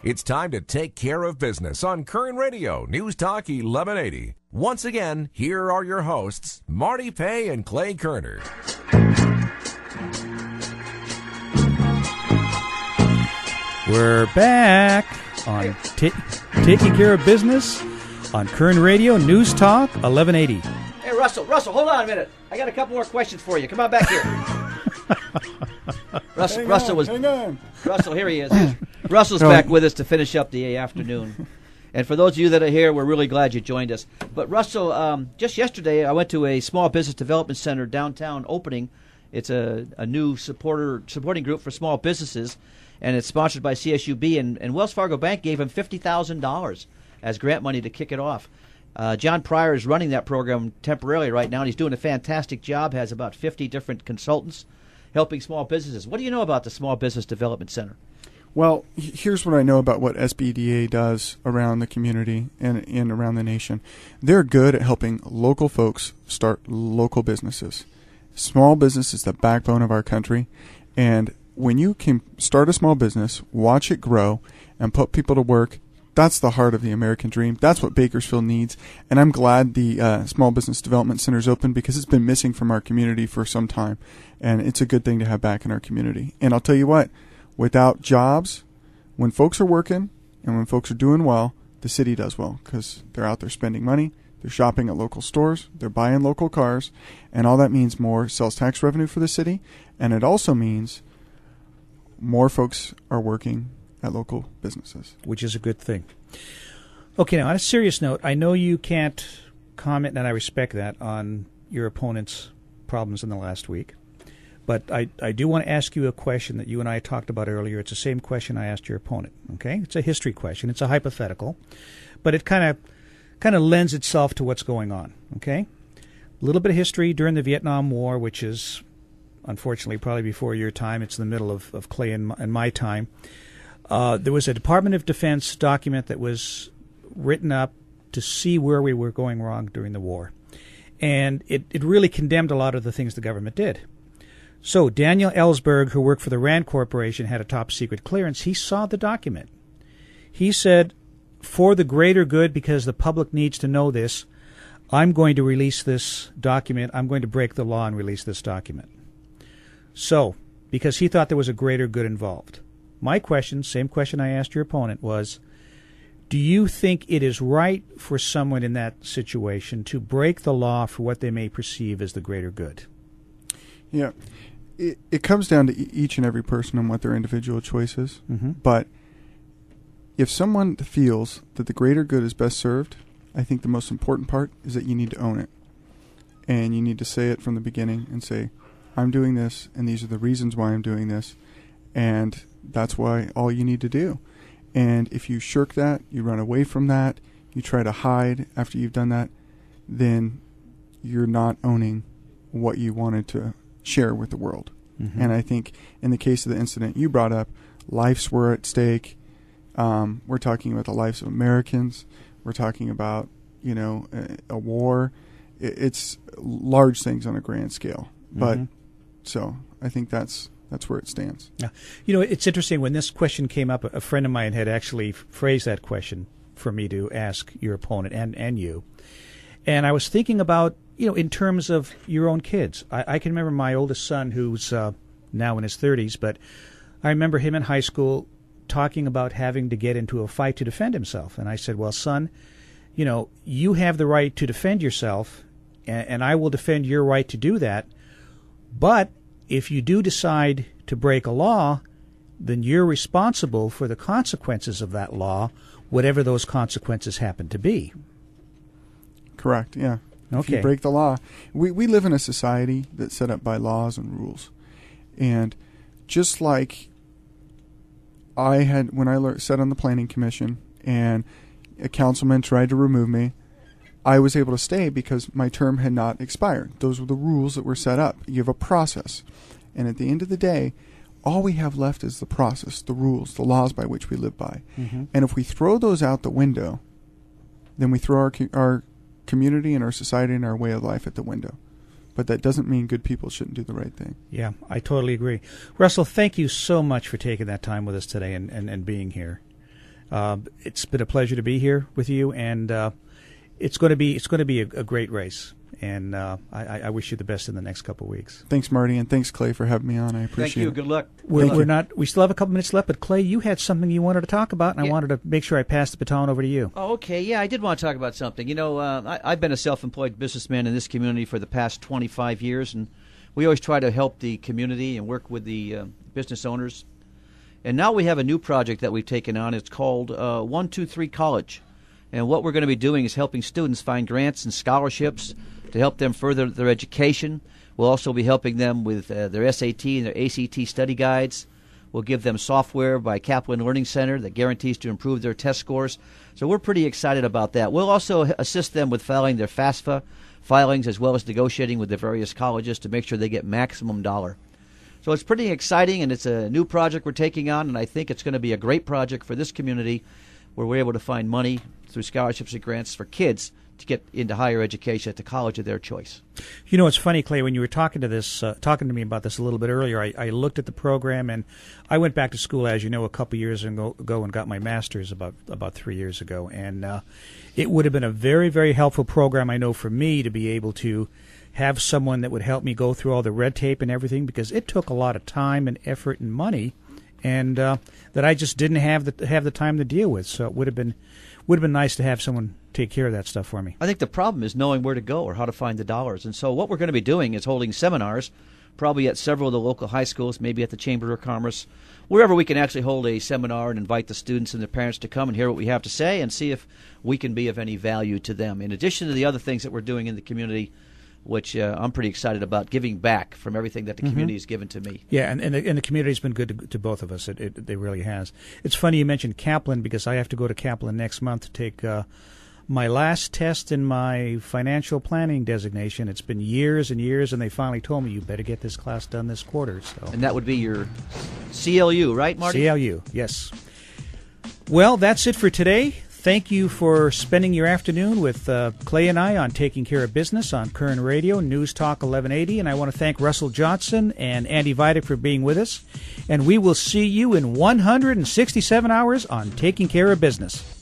It's time to take care of business on Kern Radio Newstalk 1180. Once again, here are your hosts, Marty Pay and Clay Kerner. We're back on Taking Care of Business on Kern Radio Newstalk 1180. Hey, Russell, hold on a minute. I got a couple more questions for you. Come on back here. Russell, here he is. Russell's back with us to finish up the afternoon. And for those of you that are here, we're really glad you joined us. But Russell, just yesterday I went to a small business development center downtown opening. It's a new supporting group for small businesses, and it's sponsored by CSUB. And Wells Fargo Bank gave him $50,000 as grant money to kick it off. John Pryor is running that program temporarily right now, and he's doing a fantastic job, has about 50 different consultants helping small businesses. What do you know about the Small Business Development Center? Well, here's what I know about what SBDA does around the community and around the nation. They're good at helping local folks start local businesses. Small business is the backbone of our country, and when you can start a small business, watch it grow, and put people to work, that's the heart of the American dream. That's what Bakersfield needs, and I'm glad the Small Business Development Center is open because it's been missing from our community for some time, and it's a good thing to have back in our community. And I'll tell you what, without jobs, when folks are working and when folks are doing well, the city does well because they're out there spending money, they're shopping at local stores, they're buying local cars, and all that means more sales tax revenue for the city, and it also means more folks are working at local businesses. Which is a good thing. Okay, now on a serious note, I know you can't comment, and I respect that, on your opponent's problems in the last week. But I do want to ask you a question that you and I talked about earlier. It's the same question I asked your opponent, okay? It's a history question. It's a hypothetical. But it kind of lends itself to what's going on, okay? A little bit of history during the Vietnam War, which is, unfortunately, probably before your time. It's in the middle of Clay and my time. There was a Department of Defense document that was written up to see where we were going wrong during the war. And it really condemned a lot of the things the government did. So Daniel Ellsberg, who worked for the Rand Corporation, had a top-secret clearance. He saw the document. He said, for the greater good, because the public needs to know this, I'm going to release this document. I'm going to break the law and release this document. So, because he thought there was a greater good involved. My question, same question I asked your opponent, was, do you think it is right for someone in that situation to break the law for what they may perceive as the greater good? Yeah. It comes down to each and every person and what their individual choice is. Mm-hmm. But if someone feels that the greater good is best served, I think the most important part is that you need to own it. And you need to say it from the beginning and say, I'm doing this, and these are the reasons why I'm doing this. And that's why all you need to do. And if you shirk that, you run away from that, you try to hide after you've done that, then you're not owning what you wanted to share with the world. Mm-hmm. And I think in the case of the incident you brought up, lives were at stake. We're talking about the lives of Americans. We're talking about, a war. It's large things on a grand scale. Mm-hmm. But so I think that's where it stands. Yeah. It's interesting. When this question came up, a friend of mine had actually phrased that question for me to ask your opponent and you. And I was thinking about, in terms of your own kids. I can remember my oldest son, who's now in his 30s, but I remember him in high school talking about having to get into a fight to defend himself. And I said, well, son, you have the right to defend yourself, and I will defend your right to do that. But if you do decide to break a law, then you're responsible for the consequences of that law, whatever those consequences happen to be. Correct, yeah. Okay. If you break the law. We live in a society that's set up by laws and rules. And just like I had when I sat on the planning commission and a councilman tried to remove me, I was able to stay because my term had not expired. Those were the rules that were set up. You have a process. And at the end of the day, all we have left is the process, the rules, the laws by which we live by. Mm-hmm. And if we throw those out the window, then we throw our community and our society and our way of life at the window. But that doesn't mean good people shouldn't do the right thing. Yeah, I totally agree. Russell, thank you so much for taking that time with us today and being here. It's been a pleasure to be here with you, and it's going to be a great race. And I wish you the best in the next couple of weeks. Thanks, Marty, and thanks, Clay, for having me on. I appreciate it. Thank you. Good luck. We still have a couple minutes left, but Clay, you had something you wanted to talk about, and I wanted to make sure I passed the baton over to you. Oh, okay. Yeah, I did want to talk about something. You know, I've been a self-employed businessman in this community for the past 25 years, and we always try to help the community and work with the business owners. And now we have a new project that we've taken on. It's called 123 College. And what we're going to be doing is helping students find grants and scholarships to help them further their education. We'll also be helping them with their SAT and their ACT study guides. We'll give them software by Kaplan Learning Center that guarantees to improve their test scores. So we're pretty excited about that. We'll also assist them with filing their FAFSA filings as well as negotiating with the various colleges to make sure they get maximum dollar. So it's pretty exciting, and it's a new project we're taking on, and I think it's going to be a great project for this community where we're able to find money through scholarships and grants for kids to get into higher education at the college of their choice. You know, it's funny, Clay, when you were talking to me about this a little bit earlier, I looked at the program, and I went back to school, as you know, a couple years ago and got my master's about 3 years ago. And it would have been a very, very helpful program, I know, for me to be able to have someone that would help me go through all the red tape and everything, because it took a lot of time and effort and money, and that I just didn't have the time to deal with. So it would have been nice to have someone take care of that stuff for me. I think the problem is knowing where to go or how to find the dollars. And so what we're going to be doing is holding seminars, probably at several of the local high schools, maybe at the Chamber of Commerce, wherever we can actually hold a seminar and invite the students and their parents to come and hear what we have to say and see if we can be of any value to them. In addition to the other things that we're doing in the community, which I'm pretty excited about, giving back from everything that the community has given to me. Yeah, and the community's been good to both of us. It really has. It's funny you mentioned Kaplan, because I have to go to Kaplan next month to take my last test in my financial planning designation. It's been years and years, and they finally told me, you better get this class done this quarter. So. And that would be your CLU, right, Marty? CLU, yes. Well, that's it for today. Thank you for spending your afternoon with Clay and I on Taking Care of Business on Kern Radio Newstalk 1180. And I want to thank Russell Johnson and Andy Vidic for being with us. And we will see you in 167 hours on Taking Care of Business.